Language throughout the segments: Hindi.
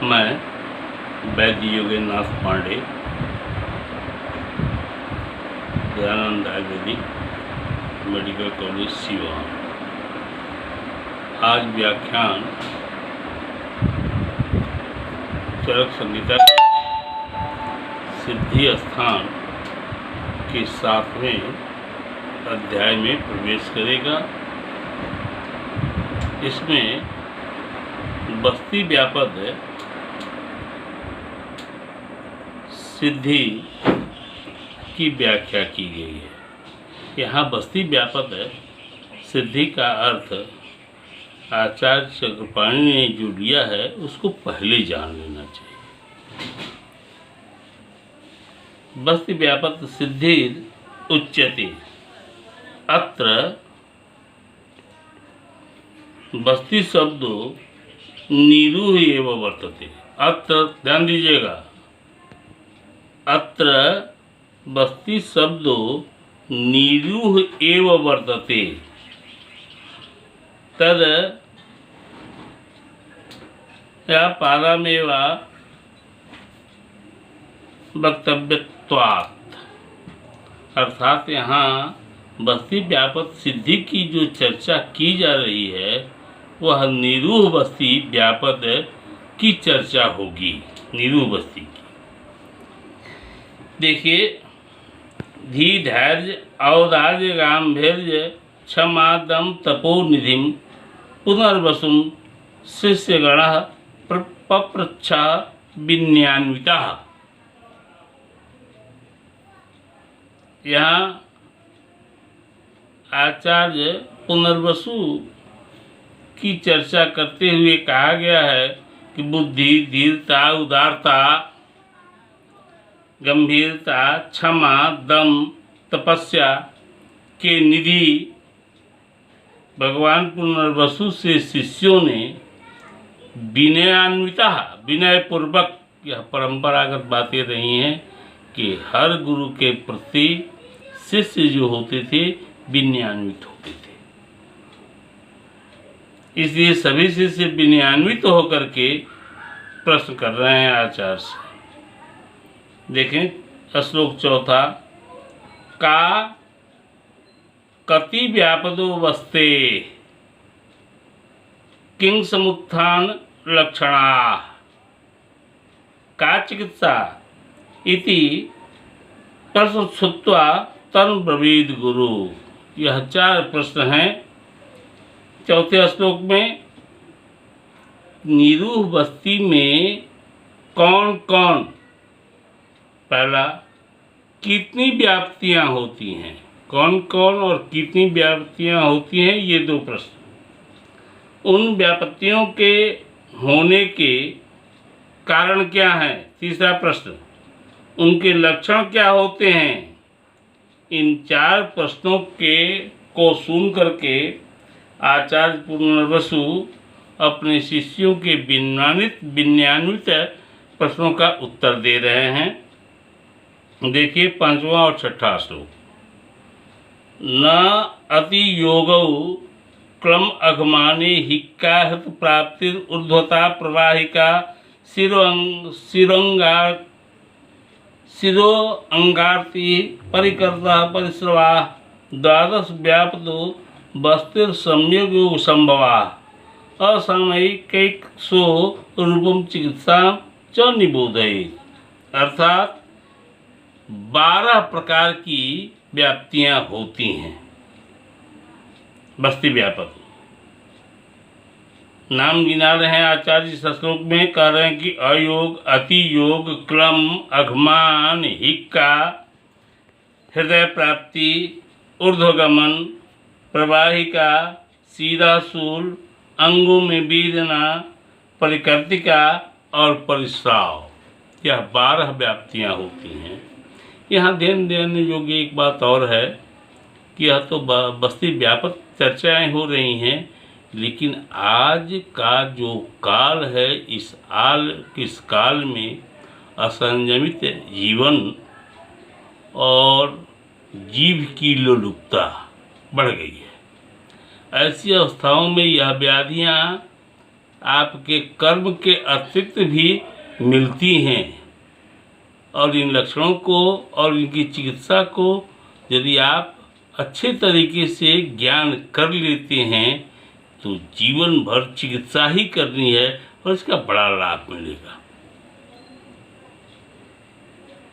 मैं वैद्य योगेंद्रनाथ पांडे, दयानंद आयुर्वेदिक मेडिकल कॉलेज सिवान। आज व्याख्यान चरक संहिता सिद्धि स्थान के 7वें अध्याय में प्रवेश करेगा। इसमें बस्ती व्यापद सिद्धि की व्याख्या की गई है। यहाँ बस्ती व्यापद सिद्धि का अर्थ आचार्य चक्रपाणि ने जो लिया है उसको पहले जान लेना चाहिए। बस्ती व्यापद सिद्धि उच्यते। अत्र बस्ती शब्दो नीरूह एव वर्तते। अत्र ध्यान दीजिएगा, अत्र बस्ती शब्दो नीरूह एव वर्तते। तद या पादामेवा वक्तव्यत्वात्, अर्थात यहाँ बस्ती व्यापक सिद्धि की जो चर्चा की जा रही है वह निरूह बस्ती व्यापद की चर्चा होगी। निरूह बस्ती की देखिए, धी धैर्य औदार्य गांभीर्य क्षमा दम तपो निधिम पुनर्वसुम शिष्यगण पप्रच्छ विन्यान्विता। यहाँ आचार्य पुनर्वसु की चर्चा करते हुए कहा गया है कि बुद्धि, धीरता, उदारता, गंभीरता, क्षमा, दम, तपस्या के निधि भगवान पुनर्वसु से शिष्यों ने विनयान्विता, विनय पूर्वक, यह परंपरागत बातें रही हैं कि हर गुरु के प्रति शिष्य जो होते थे विनयान्वित होते थे। इसलिए सभी शिष्य विनयान्वित होकर के प्रश्न कर रहे हैं आचार्य से। देखें श्लोक 4, का कति व्यापदो वस्ते किंग समुत्थान लक्षणा का चिकित्सा इति प्रश्न छुत्वा तन ब्रवीद गुरु। यह 4 प्रश्न हैं। चौथे श्लोक में निरूह बस्ती में कौन कौन, पहला कितनी व्याप्तियां होती हैं, कौन कौन और कितनी व्याप्तियां होती हैं, ये 2 प्रश्न। उन व्याप्तियों के होने के कारण क्या हैं, तीसरा प्रश्न। उनके लक्षण क्या होते हैं। इन 4 प्रश्नों को सुन करके आचार्य पुनर्वसु अपने शिष्यों के विनयान्वित प्रश्नों का उत्तर दे रहे हैं। देखिए 5वां और 6ठा श्लोक। न अति योगौ क्रम अघमाने हिक्का हत प्राप्तिर ऊर्ध्वता प्रवाहिका शिरो अंगार्ति परिकर्ता परिश्रवा 12 व्यापदो बस्तिर सम्यक योग संभवा असामयिक सो रूपम चिकित्सा च निबोधये। अर्थात 12 प्रकार की व्याप्तियां होती हैं बस्ती व्यापक। नाम गिना रहे हैं आचार्य इस श्लोक में, कह रहे हैं कि अयोग, अति योग, क्रम, अघमान, हिक्का, हृदय प्राप्ति, ऊर्ध्वगमन, प्रवाहिका, सीधाशूल, अंगों में वेदना, परिकर्तिका और परिस्राव। यह 12 व्याप्तियां होती हैं। यहाँ ध्यान देने योग्य एक बात और है कि यह तो बस्ती व्यापक चर्चाएं हो रही हैं, लेकिन आज का जो काल है इस काल में असंयमित जीवन और जीव की लोलुपता बढ़ गई है। ऐसी अवस्थाओं में यह व्याधियाँ आपके कर्म के अस्तित्व भी मिलती हैं। और इन लक्षणों को और इनकी चिकित्सा को यदि आप अच्छे तरीके से ज्ञान कर लेते हैं तो जीवन भर चिकित्सा ही करनी है और इसका बड़ा लाभ मिलेगा।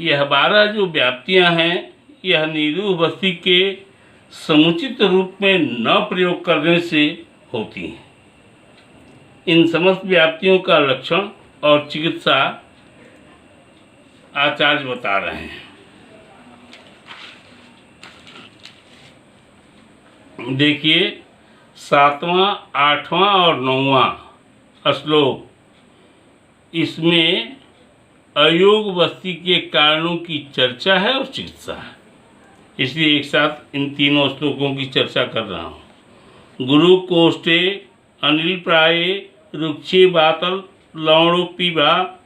यह 12 जो व्याप्तियां हैं, यह निरूह बस्ती के समुचित रूप में न प्रयोग करने से होती हैं। इन समस्त व्याप्तियों का लक्षण और चिकित्सा आचार्य बता रहे हैं। देखिए 7वां, 8वां और 9वां श्लोक, इसमें अयोग बस्ती के कारणों की चर्चा है और चिकित्सा है, इसलिए एक साथ इन तीनों श्लोकों की चर्चा कर रहा हूँ। गुरु कोष्ठे अनिल प्राये रुक्षे बातल लवणोपिबा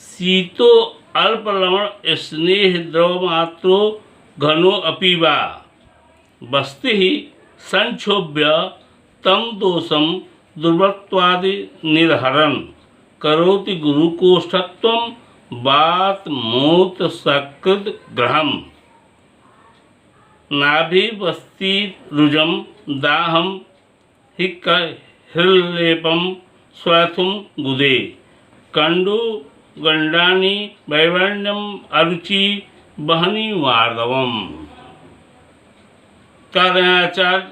शीतो अल्प लवण स्नेह द्रव मात्रो घनो अपीवा बस्ति ही संक्षोभ्य तम दोषम दुर्वत्वादि निर्हरन करोति गुरुकोष्ठत्वम बात मूत सकृत ग्रहम नाभि बस्ती रुजम दाहम हिक्क हृलेपम स्वथुम गुदे कंडु गंडानी वैवर्ण्यम अरुचि बहनी वार्धवम। कह रहे हैं आचार्य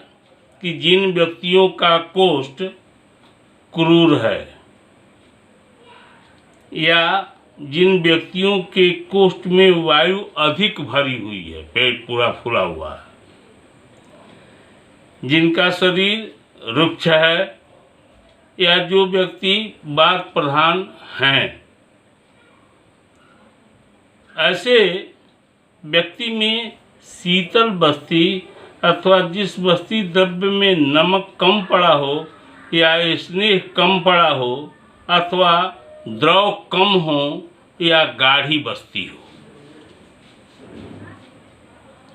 कि जिन व्यक्तियों का कोष्ठ क्रूर है या जिन व्यक्तियों के कोष्ठ में वायु अधिक भरी हुई है, पेट पूरा फूला हुआ है, जिनका शरीर रुक्ष है या जो व्यक्ति वाग प्रधान हैं, ऐसे व्यक्ति में शीतल बस्ती अथवा जिस बस्ती द्रव्य में नमक कम पड़ा हो या स्नेह कम पड़ा हो अथवा द्रव कम हो या गाढ़ी बस्ती हो,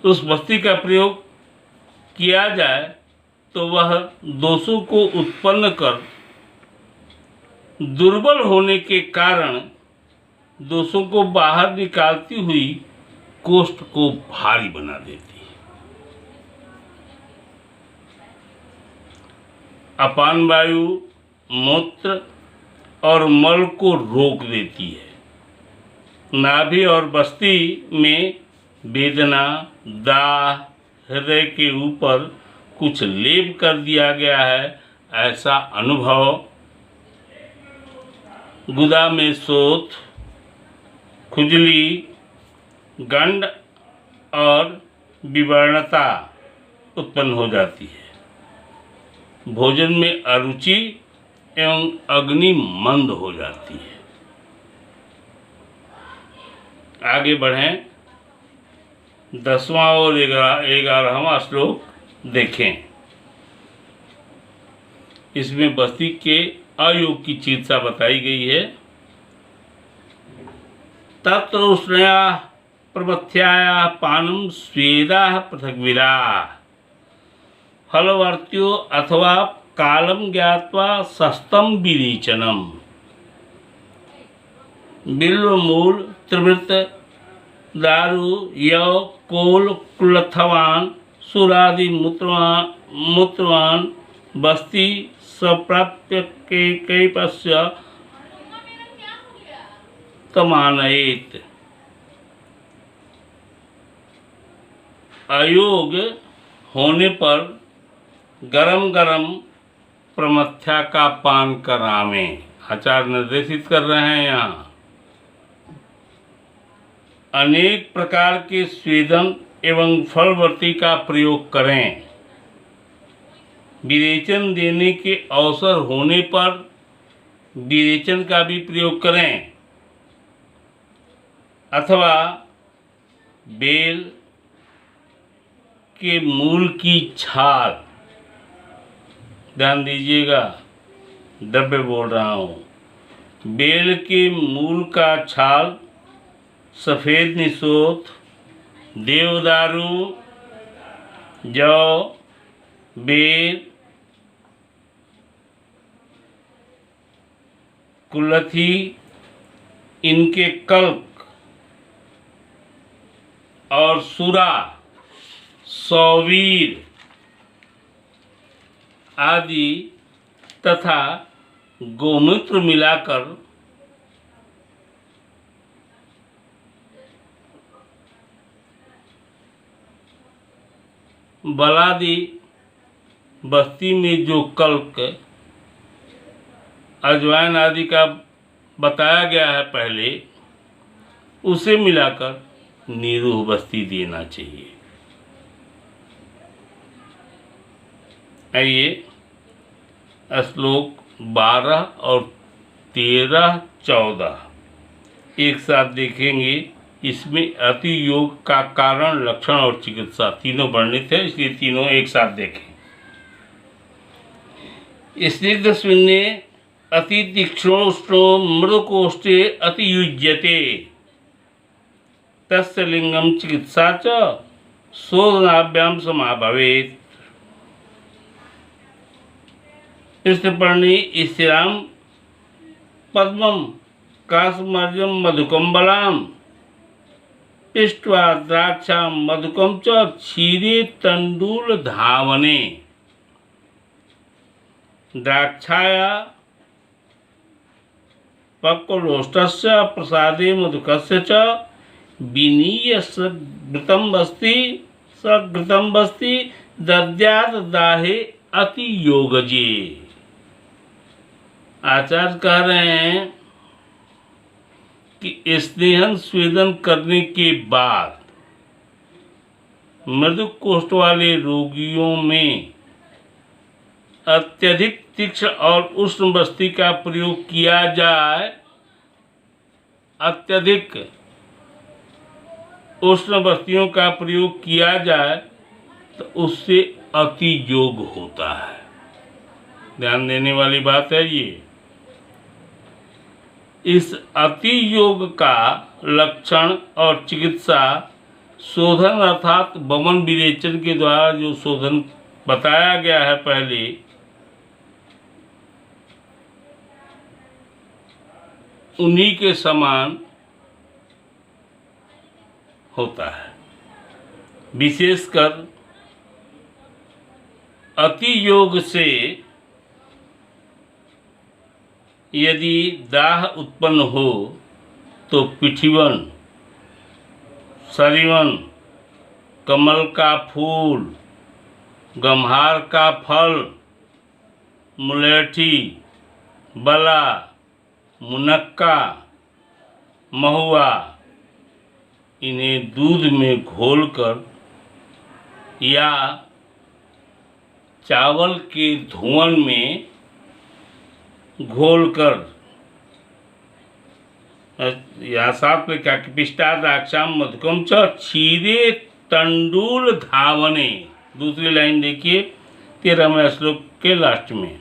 उस बस्ती का प्रयोग किया जाए तो वह दोषों को उत्पन्न कर दुर्बल होने के कारण दोषों को बाहर निकालती हुई कोष्ठ को भारी बना देती है। अपान वायु मूत्र और मल को रोक देती है। नाभि और बस्ती में वेदना, दाह, हृदय के ऊपर कुछ लेप कर दिया गया है ऐसा अनुभव, गुदा में शोथ, खुजली, गंड और विवर्णता उत्पन्न हो जाती है। भोजन में अरुचि एवं अग्नि मंद हो जाती है। आगे बढ़ें, 10वां और 11वां श्लोक देखें। इसमें बस्ती के अयोग की चिकित्सा बताई गई है। तत्र उष्णया प्रमथ्याया पानम स्वेदा पृथग्विदा फलवर्त्यो अथवा कालम ज्ञात्वा सस्तम विरेचनम बिल्वमूल त्रिवृत दारु यव कोल कुलथवान सुरादि मूत्रवान बस्ती सप्राप्य कैपस्य तमानयेत। अयोग होने पर गरम गरम प्रमथ्या का पान करावें। आचार्य निर्देशित कर रहे हैं यहाँ। अनेक प्रकार के स्वेदन एवं फलवर्ती का प्रयोग करें। विरेचन देने के अवसर होने पर विरेचन का भी प्रयोग करें अथवा बेल के मूल की छाल, ध्यान दीजिएगा द्रव्य बोल रहा हूँ, बेल के मूल का छाल, सफ़ेद निशोथ, देवदारू, जौ, बेर कुलथी, इनके कल्क और सुरा, सौवीर आदि तथा गोमूत्र मिलाकर बलादी बस्ती में जो कल्क, अजवाइन आदि का बताया गया है पहले, उसे मिलाकर निरूह बस्ती देना चाहिए। आइए श्लोक 12 और 13, 14 एक साथ देखेंगे। इसमें अति योग का कारण, लक्षण और चिकित्सा तीनों वर्णित है, इसलिए तीनों एक साथ देखें। स्निग्ध शून्य अति तीक्ष्णोष्णो मृदुकोष्ठे अति युज्यते तस्य लिंगम चिकित्सा च शोधनाभ्याम समाभवेत्। पृष्ठपर्णी स्थिराम पद्मम काशमर्जम मधुकम्बलाम पृष्ट्वा द्राक्षा मधुकम च क्षीरे तंडुल धावने। द्राक्षाया पक्वलोष्टस्य प्रसादे मधुकस्य च विनीय सघृतम बस्ति दद्यात् दाहे अति योगजे। आचार्य कह रहे हैं कि स्नेहन स्वेदन करने के बाद मृदु कोष्ठ वाले रोगियों में अत्यधिक तीक्ष्ण और उष्ण बस्ती का प्रयोग किया जाए। अत्यधिक उष्ण बस्तियों का प्रयोग किया जाए तो उससे अति योग होता है। ध्यान देने वाली बात है ये। इस अति योग का लक्षण और चिकित्सा शोधन अर्थात वमन विरेचन के द्वारा जो शोधन बताया गया है पहले, उन्हीं के समान होता है। विशेषकर अति योग से यदि दाह उत्पन्न हो तो पिठीवन, सरीवन, कमल का फूल, गम्हार का फल, मुलेठी, बला, मुनक्का, महुआ, इन्हें दूध में घोलकर या चावल के धुआं में घोलकर, या साथ में क्या कि पिष्टा द्राक्षाम मधुकम च क्षीरे तंडुल धावने। दूसरी लाइन देखिए 13वें श्लोक के लास्ट में।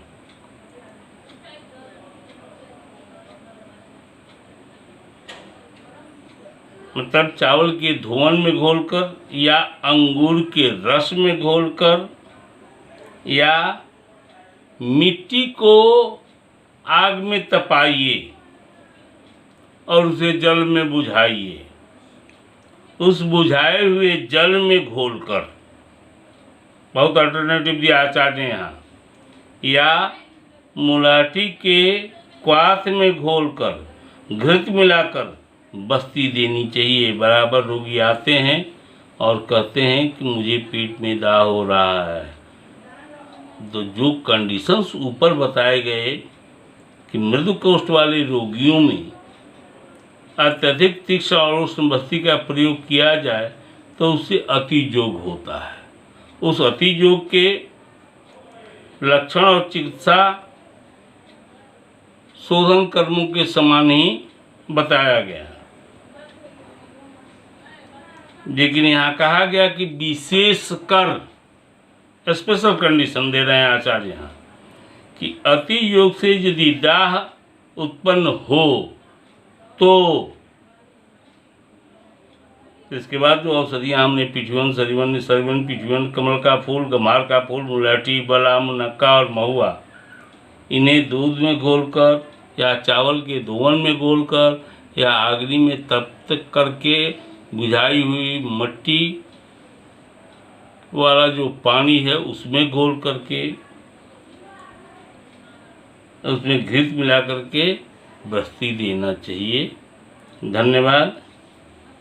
मतलब चावल के धुआं में घोलकर या अंगूर के रस में घोलकर या मिट्टी को आग में तपाइए और उसे जल में बुझाइए। उस बुझाए हुए जल में घोलकर, बहुत अल्टरनेटिव दिया आचार्य ने यहाँ, या मुलाठी के क्वाथ में घोलकर घृत मिलाकर बस्ती देनी चाहिए। बराबर रोगी आते हैं और कहते हैं कि मुझे पेट में दाह हो रहा है, तो जो कंडीशंस ऊपर बताए गए कि मृदु कोष्ठ वाले रोगियों में अत्यधिक तीक्ष्ण और उष्ण बस्ती का प्रयोग किया जाए तो उससे अति योग होता है। उस अति योग के लक्षण और चिकित्सा शोधन कर्मों के समान ही बताया गया। लेकिन यहाँ कहा गया कि विशेष कर, स्पेशल कंडीशन दे रहे हैं आचार्य यहाँ, कि अति योग से यदि दाह उत्पन्न हो तो इसके बाद जो औषधियाँ हमने पिठवन, सरीवन, सरवन, पिठवन, कमल का फूल, गम्हार का फूल, मुलाठी, बला, मुनक्का और महुआ, इन्हें दूध में घोलकर या चावल के धुवन में घोलकर या अग्नि में तप्त करके बुझाई हुई मट्टी वाला जो पानी है उसमें घोल करके उसमें घृत मिला करके बस्ती देना चाहिए। धन्यवाद।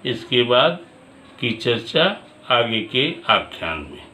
इसके बाद की चर्चा आगे के आख्यान में।